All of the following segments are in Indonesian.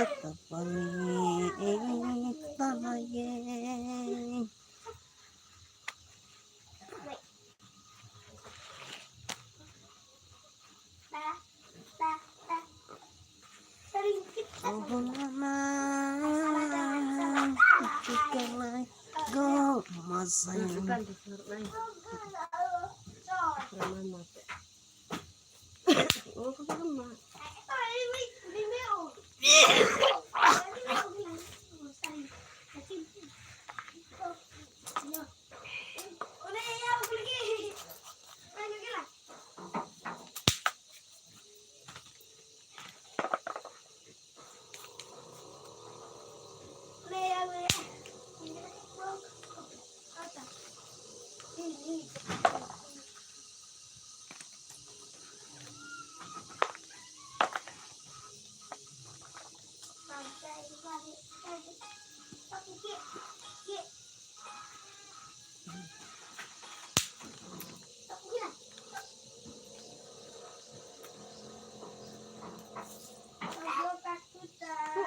tetap balik tanah. Oh mama, ketika go masanya. Oh, kemana?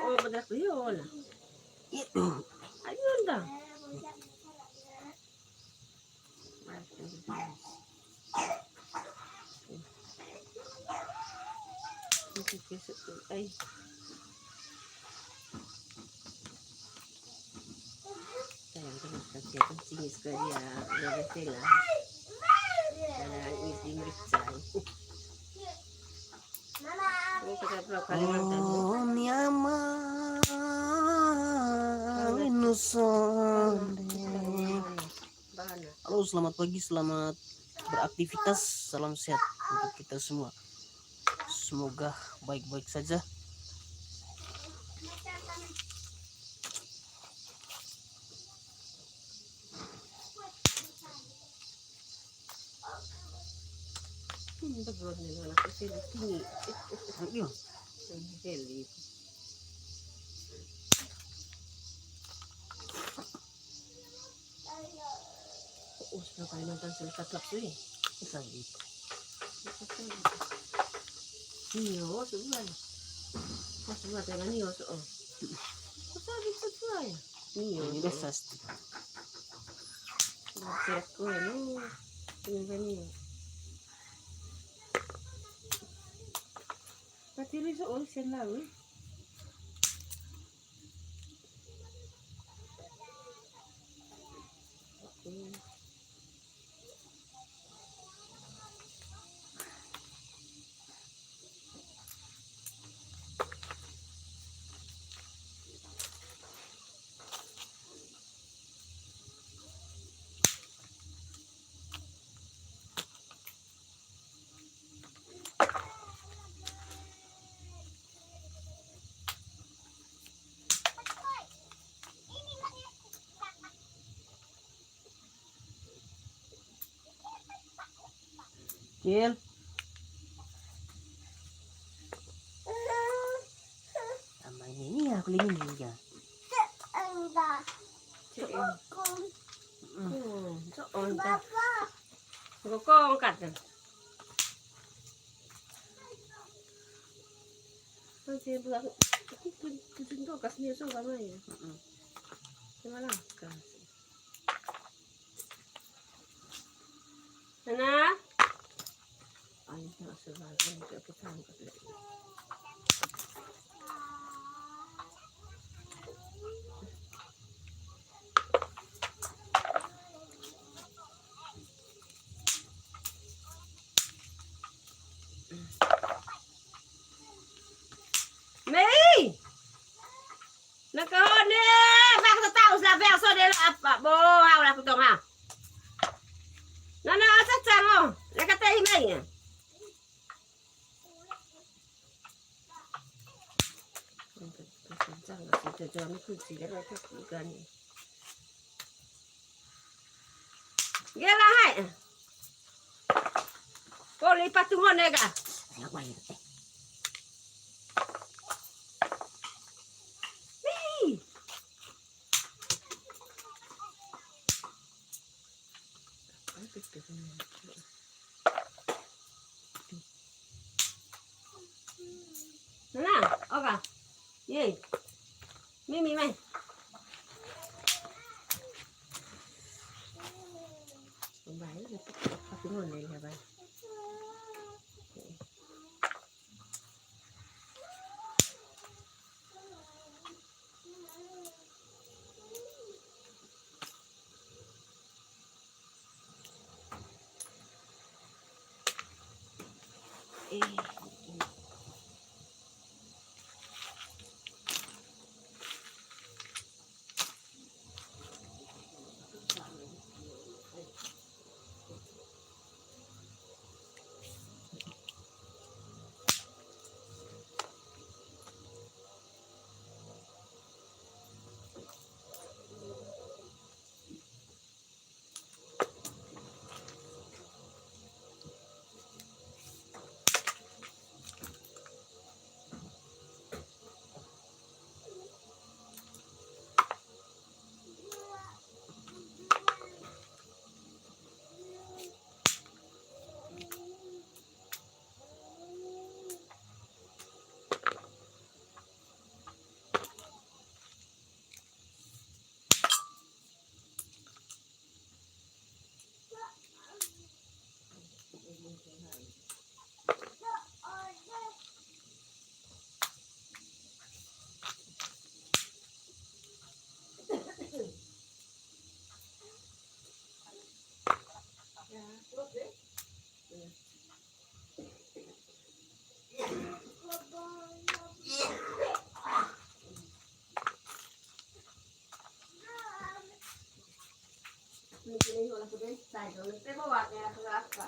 Oh, bedak yun. Ayun dah. Ay. Sayang terus kasi singis ko dia. Dari sila. Karena ini mericay. Oh nyaman inusonde. Halo, selamat pagi, selamat beraktivitas, salam sehat untuk kita semua. Semoga baik-baik saja. Betul nih anak kecil tinggi. Iya. Heli. Oh, sudah kali nonton selikat lagi. Sekali. Nio, sebulan. Oh, sebulan dengan Nio so. Sabi sebulan ya. Nio. Ini udah pasti. Siap ko no. Tingnan niyo. Pati rin sa all siya lang eh. Okay. Cil. Sama ini ya, kulingin juga. Soon ta. Gokong kat. Nanti buat itu kasih so kama ya. Gimana? Kasih. Nana? Ay, no se va a ver que están kasih. Mei! Nakahon ni! Bakit tahu sa verso nila apa? Bohaw na ko tong ha. Nana sa tango. Nakatay Mei. Gela hai. Poli patungan nega. Nana, oka. Ye. Mimi mai. Baik, tapi mana ya baik. Ini kalau sudah saya dulu, saya bawa ya ke apa?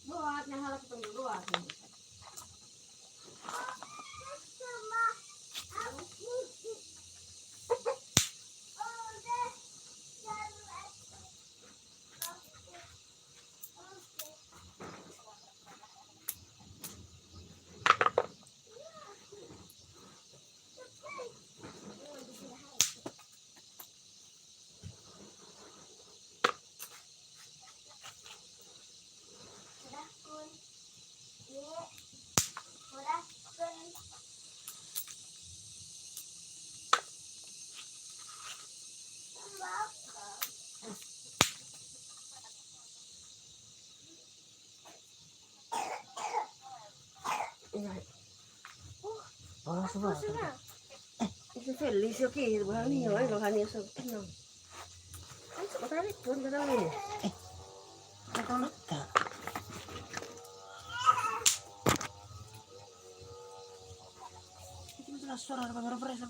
Bawa yang harus ketemu bawa. Oh, semua. Itu Felis oke, bahani ya, bahani so kenal. Kok tarik pun kenal ini. Kau letak. Itu jelas suara apa beres.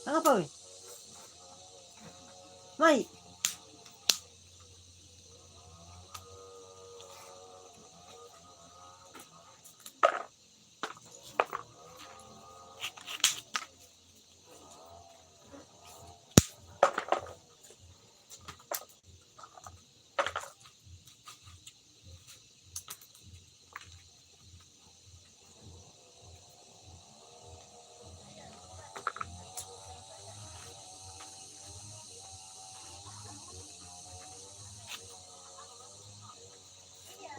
Apa weh? Mai.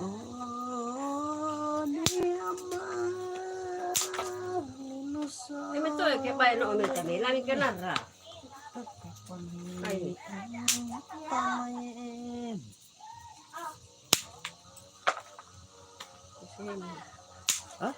Oh, Ini tuh kayak bayi no omen kami, lami kenara. Ayo. Hah?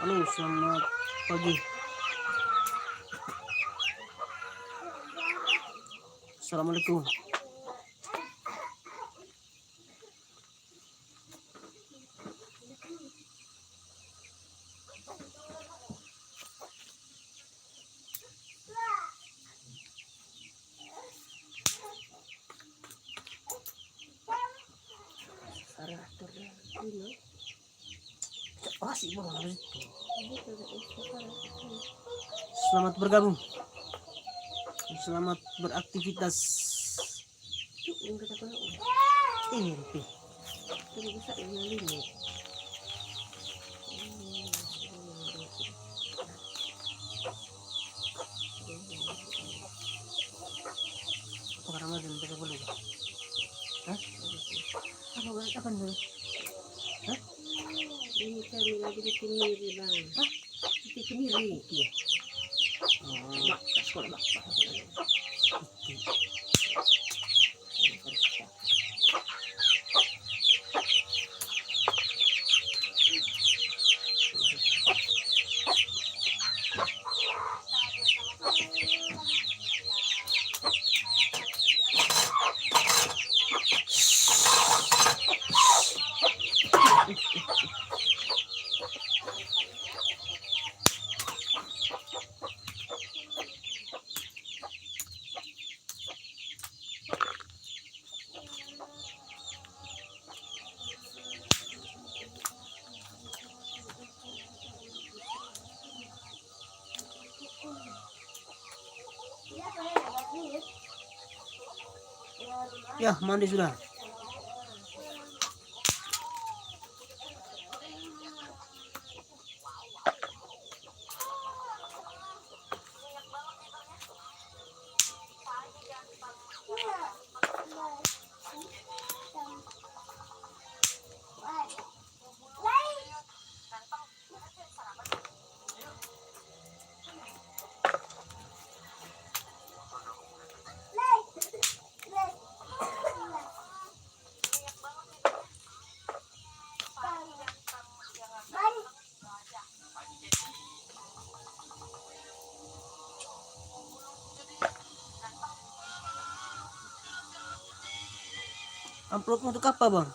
Halo, selamat pagi. Assalamualaikum. Operator ya. Ini. Pasti bang. Ini sudah operator. Selamat bergabung. Selamat beraktivitas. Yung kata ko noon. Tempe. Pero bisa ilalim. Apa Ramadan kita boleh? Hah? Apa dulu? Hah? Ini kami lagi di kemiri bang. Hah? Di kemiri. Iya. Mak, sekolah mak. Ya, mandi sudah. Amplopmu untuk apa bang?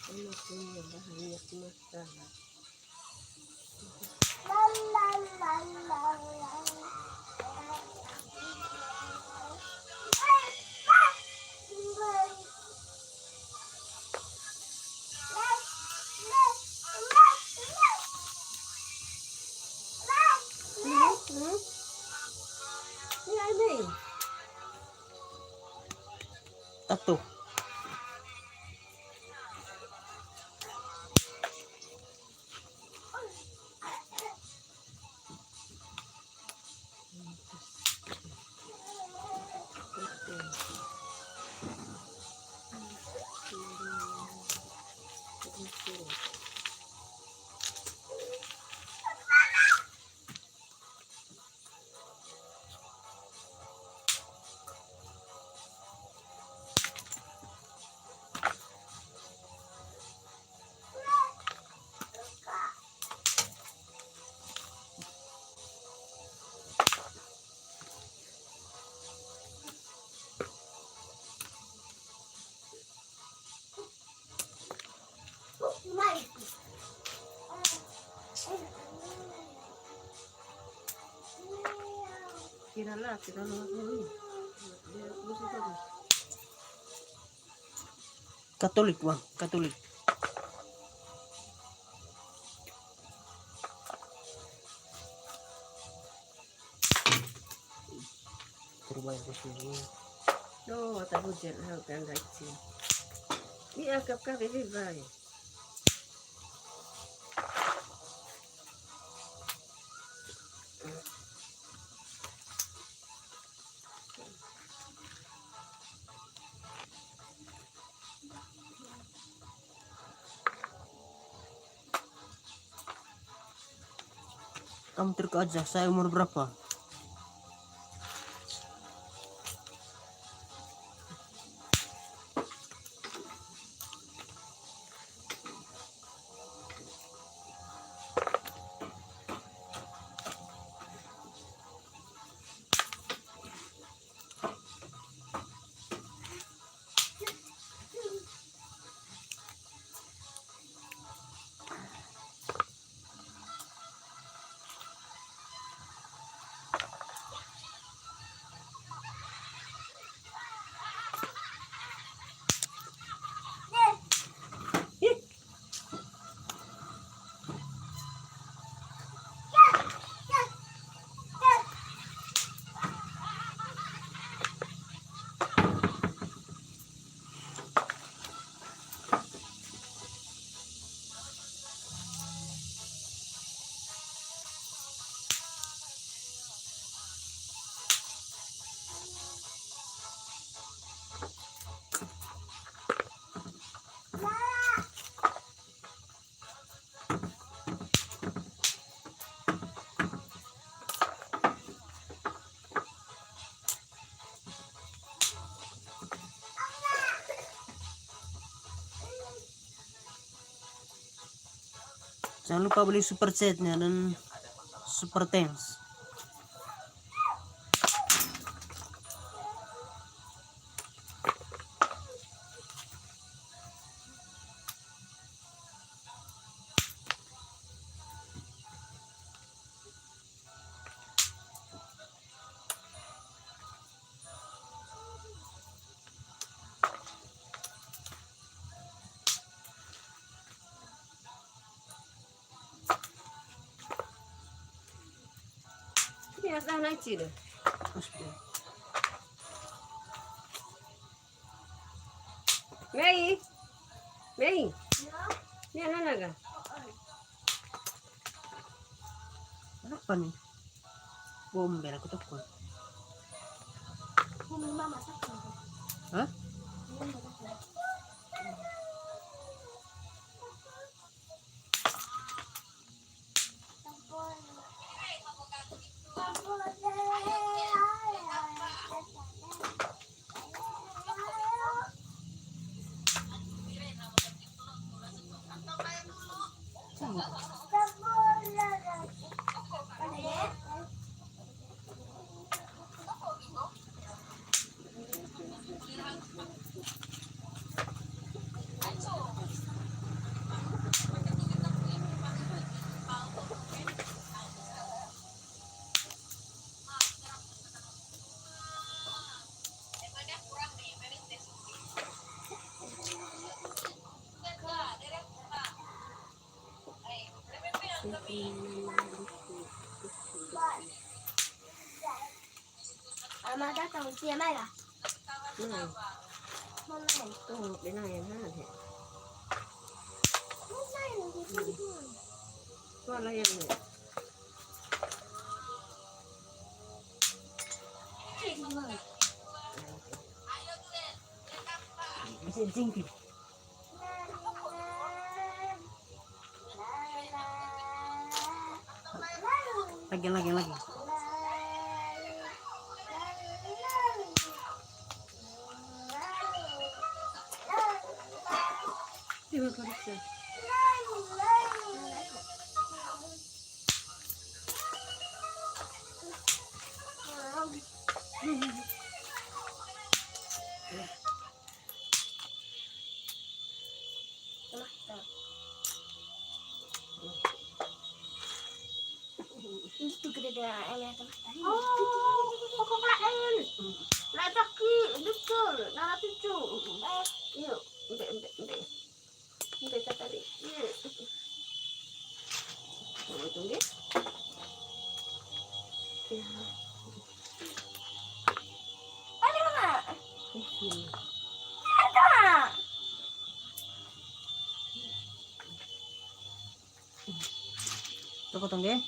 Ano punya banyak masalah. Ini ada ya? Tato. Kiralah ini. Katolik bang, Katolik. Terbayar ke sini. No, tak hujan hal kan gaji. Ini agak kami bebas. Kamu terka aja, saya umur berapa? Jangan lupa beli super chatnya dan super thanks. Ini asal naik deh. Mei, Mei, ini anak kan? Apa nih? Bomber aku telepon. Hah? Mà đã trồng chia mai à? Này, Hôm nay. tuh đến này ha thế. Hôm nay là gì không thường? Con là yang này. Chị mời. Masih tinggi. Lagi. Terima kasih. Itu gede em ya teman. Oh, kok lain? Lah taki, betul. Nara cucu. Yuk, udah. Udah tadi. Yuk. Tunggu. Ada mana? Ini. Ada. Ito potong deh.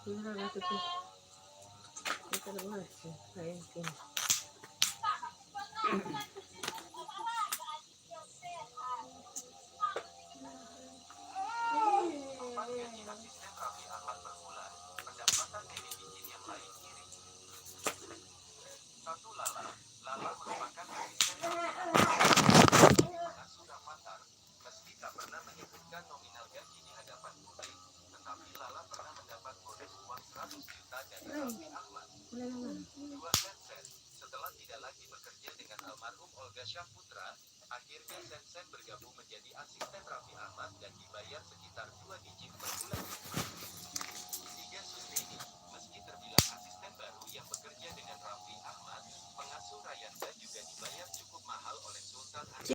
Nggak tuh. Kita udah malas sih. Kayak gini.